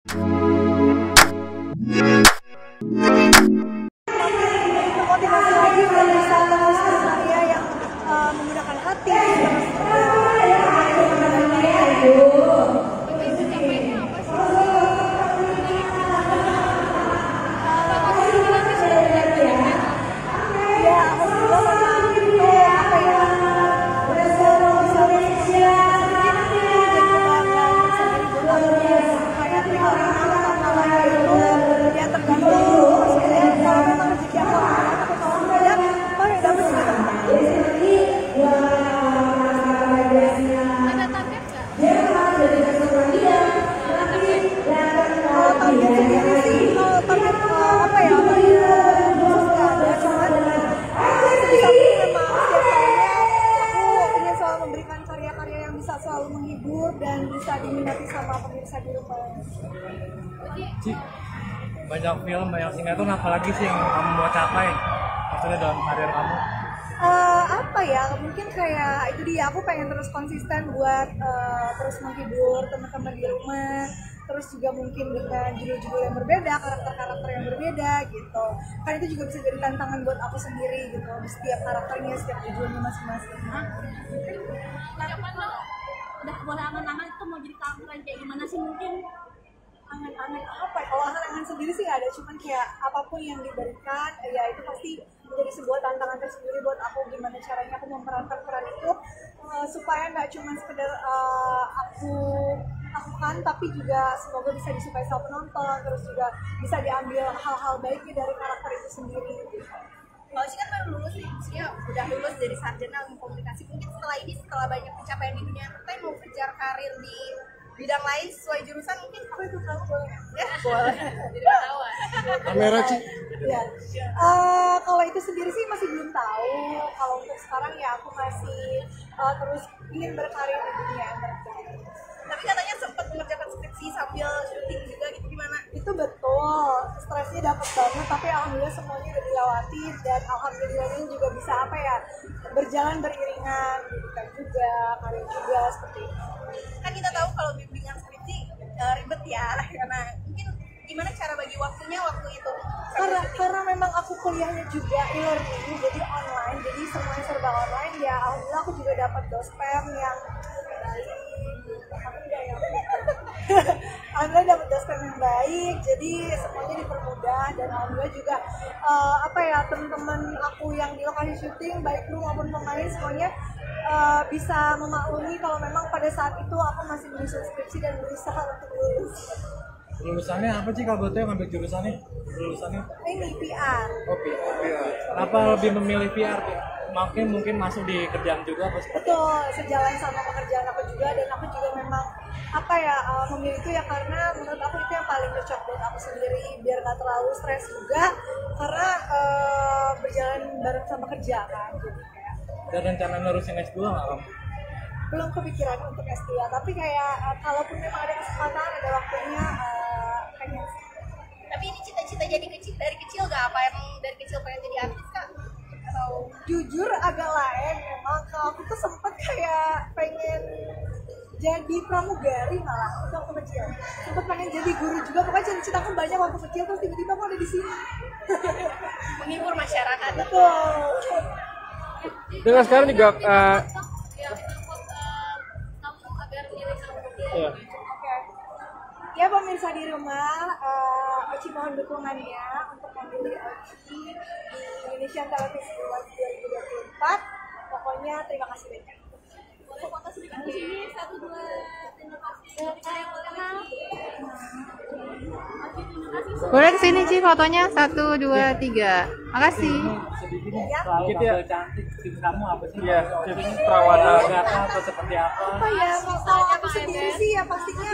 Motivasi lagi biar bisa terus berkarya yang menggunakan hati, terus ya alhamdulillah memang itu apa ya bisa jadi kebanggaan tersendiri buat aku kayak perihal ini atau lain itu ya tergantung maksudnya kalau memang rezeki aku tapi kalau enggak mau yang dapat juga teman. Ada target nggak? Target sendiri sih target apa ya target khusus nggak ada cuman sebisa mungkin memang setiap tahunnya aku ingin selalu memberikan karya-karya yang bisa selalu menghibur dan bisa diminati sama pemirsa di rumah. Ci, banyak film, banyak sinetron, apalagi sih yang kamu mau capai maksudnya dalam karir kamu? Apa ya mungkin kayak itu dia aku pengen terus konsisten buat terus menghibur teman-teman di rumah, terus juga mungkin dengan judul-judul yang berbeda, karakter-karakter yang berbeda gitu kan, itu juga bisa jadi tantangan buat aku sendiri gitu di setiap karakternya, setiap judulnya masing-masing. Kapan lo udah boleh angan-angan itu mau jadi karakter yang kayak gimana sih mungkin? Angan-angan apa ya? Kalau angan-angan sendiri sih nggak ada, cuman kayak apapun yang diberikan ya itu pasti menjadi sebuah tantangan tersendiri buat aku, gimana caranya aku memerankan peran itu supaya nggak cuma sekedar aku lakukan tapi juga semoga bisa disukai sama penonton, terus juga bisa diambil hal-hal baiknya dari karakter itu sendiri. Kalau sih kan baru lulus nih, maksudnya udah lulus dari sarjana ilmu komunikasi. Mungkin setelah ini, setelah banyak pencapaian di dunia entertain, mau kejar karir di bidang lain sesuai jurusan mungkin apa itu boleh? Ya boleh. Jadi ketahuan. Kamera Ci. Ya. Kalau itu sendiri sih masih belum tahu. Kalau untuk sekarang ya aku masih terus ingin berkarir di dunia entertain. Tapi katanya sempat mengerjakan skripsi sambil syuting juga gitu, gimana? Itu betul, stresnya dapat banget, tapi alhamdulillah semuanya udah dilewati dan alhamdulillah ini juga bisa apa ya berjalan beriringan, pendidikan juga, karir juga seperti itu. Kan kita tahu kalau bimbingan skripsi ribet ya, karena mungkin gimana cara bagi waktunya waktu itu? Karena memang aku kuliahnya juga e-learning, jadi online, jadi semuanya serba online ya. Alhamdulillah aku juga dapat dospem yang baik. Alhamdulillah dapat dospem yang baik, jadi semuanya dipermudah dan alhamdulillah juga apa ya teman-teman aku yang di lokasi syuting baik kru maupun pemain semuanya bisa memaklumi kalau memang pada saat itu aku masih menyusun skripsi dan berusaha untuk lulus. Lulusannya apa sih kalau betul ngambil jurusannya? Lulusannya? Ini PR. Oh, PR. Kenapa lebih memilih PR? Mungkin masuk di kerjaan juga apa seperti? Betul, sejalan sama pekerjaan aku juga dan aku juga memang apa ya memilih itu ya karena menurut aku itu yang paling cocok buat aku sendiri biar gak terlalu stres juga karena berjalan bareng sama kerja kan, jadi kayak Dan rencana nerusin S2 nggak kamu? belum kepikiran untuk S2 tapi kayak kalaupun memang ada kesempatan ada waktunya pengen. Tapi ini cita-cita jadi dari kecil gak? Apa emang dari kecil pengen jadi artis kak? Atau Jujur agak lain memang, kalau aku tuh sempet kayak pengen jadi pramugari malah waktu kecil, sempet pengen jadi guru juga, pokoknya cita-cita aku banyak waktu kecil terus tiba-tiba aku ada di sini. menghibur masyarakat? Betul. Dengan sekarang juga Yang buat kamu agar diri kamu ya. Oke. Ya pemirsa di rumah, Oci mohon dukungannya untuk memilih Oci di Indonesian Televisi Awards 2024. Pokoknya terima kasih banyak. foto sedikit di sini 1, 2, terima kasih. Saya boleh Boleh kesini Ci fotonya 1, 2, 3. Makasih. Sedikit Ya. sedikit ya. Cantik tim kamu apa sih? Ya, jadi perawatan data atau seperti apa? Apa ya, kalau aku sendiri sih ya pastinya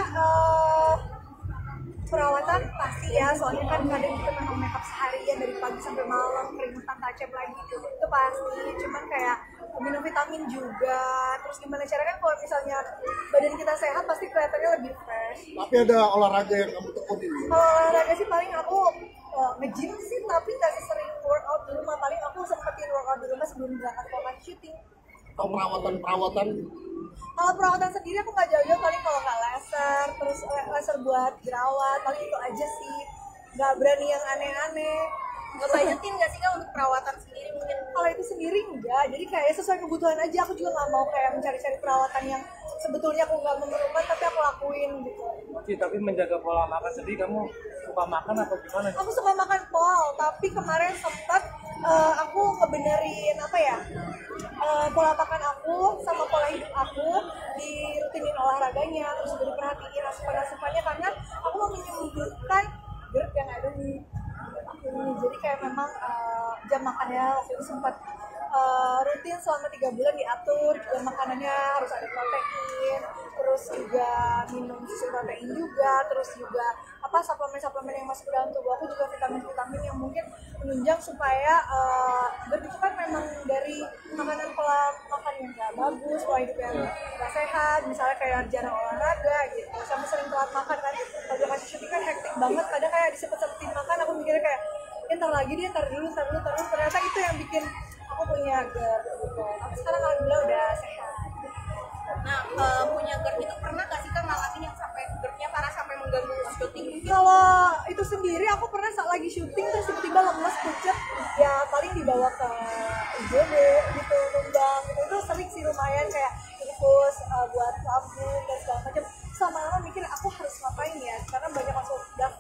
perawatan pasti ya, soalnya kan kadang kita memang makeup seharian dari pagi sampai malam, keringetan, touch up lagi itu pasti. Cuman kayak minum vitamin juga, terus gimana caranya kalau misalnya badan kita sehat pasti kelihatannya lebih fresh. Tapi ada olahraga yang kamu tekunin. Kalau olahraga sih paling aku nge-gym sih, tapi nggak sesering workout di rumah. Paling aku sempetin workout di rumah sebelum berangkat ke lokasi syuting. Atau perawatan Kalau perawatan sendiri aku nggak jauh-jauh, paling kalau nggak laser, terus laser buat jerawat, paling itu aja sih. Nggak berani yang aneh-aneh. Nggak budgetin nggak sih Kak untuk perawatan sendiri mungkin? Kalau itu sendiri enggak, jadi kayak sesuai kebutuhan aja. Aku juga nggak mau kayak mencari-cari perawatan yang sebetulnya aku nggak memerlukan tapi aku lakuin gitu. Tapi menjaga pola makan sendiri, kamu suka makan atau gimana? Aku suka makan pol, tapi kemarin sempat aku ngebenerin apa ya, pola makan aku sama pola hidup aku, dirutinin olahraganya, terus juga diperhatiin asupan-asupannya karena aku mau menyembuhkan GERD yang ada di aku ini. Jadi kayak memang jam makannya waktu itu sempat rutin selama 3 bulan diatur, juga makanannya harus ada protein, terus juga minum susu protein juga, terus juga apa suplemen-suplemen yang masuk ke dalam tubuh aku, juga vitamin-vitamin yang mungkin menunjang supaya GERD itu kan memang dari makanan, pola makan yang gak bagus, pola hidup yang gak sehat, misalnya kayak jarang olahraga gitu, sama sering telat makan kan. Kalau kasih syuting kan hektik banget, kadang kayak disempet-sempetin makan, aku mikirnya kayak ntar lagi dia, ntar dulu, ternyata itu yang bikin aku punya GERD gitu. Tapi sekarang alhamdulillah udah sehat. Nah, punya GERD itu pernah gak sih Kak ngalamin yang sampai GERD-nya parah sampai mengganggu syuting? Kalau itu sendiri aku pernah saat lagi syuting terus tiba-tiba lemes, pucet, ya paling dibawa ke IGD gitu, tumbang gitu. Itu sering sih, lumayan kayak infus buat lambung dan segala macam. Lama-lama mikir aku harus ngapain ya, karena banyak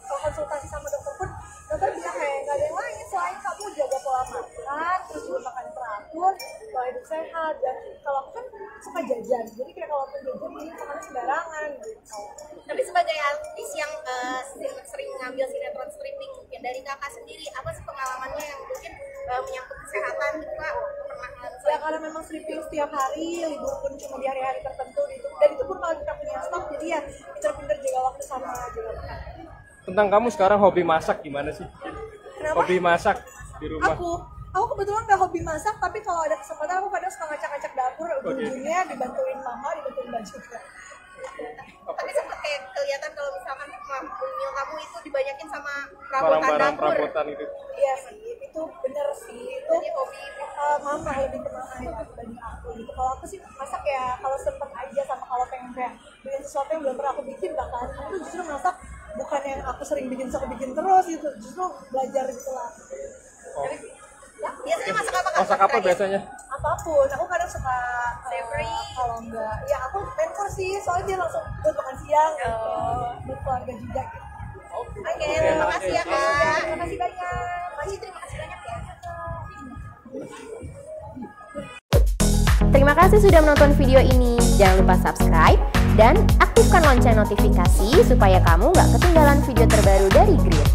konsultasi sama dokter pun dokter bilang kayak nggak ada yang lain selain kamu jaga pola makan, terus juga makan teratur, pola hidup sehat. Dan kalau aku kan suka jajan, jadi kayak kalau aku jajan ini makan sembarangan gitu. Tapi sebagai artis yang sering ngambil sinetron stripping, mungkin dari Kakak sendiri apa sih pengalamannya yang mungkin menyangkut kesehatan gitu Kak? Pernah ngalamin? Ya karena memang stripping setiap hari, libur pun cuma di hari-hari tertentu gitu. Dan itu pun kalau kita punya stok, jadi ya pinter-pinter jaga waktu sama jaga makan. Tentang kamu sekarang hobi masak gimana sih? Kenapa? Hobi masak di rumah. Aku kebetulan nggak hobi masak, tapi kalau ada kesempatan aku kadang suka ngacak-ngacak dapur, ujung-ujungnya dibantuin mama, dibantuin mbak juga. Tapi sempat kayak kelihatan kalau misalkan meal kamu itu dibanyakin sama perabotan Barang-barang dapur. perabotan gitu. Iya sih, itu bener sih. Itu Jadi hobi mama lebih ke mama dibanding aku gitu. Kalau aku sih masak ya kalau sempet aja, sama kalau pengen kayak bikin sesuatu yang belum pernah aku bikin, bahkan aku justru masak bukan yang aku sering bikin terus gitu, justru belajar gitu lah. Jadi, ya, biasanya masak apa Kak? Masak apa biasanya? apapun, aku kadang suka Savory. kalau enggak, ya aku main sih, soalnya dia langsung buat makan siang, buat keluarga juga gitu. Oke, terima kasih ya Kak. Terima kasih banyak. Terima kasih banyak ya. Terima kasih sudah menonton video ini. Jangan lupa subscribe dan aktifkan lonceng notifikasi supaya kamu nggak ketinggalan video terbaru dari Grid.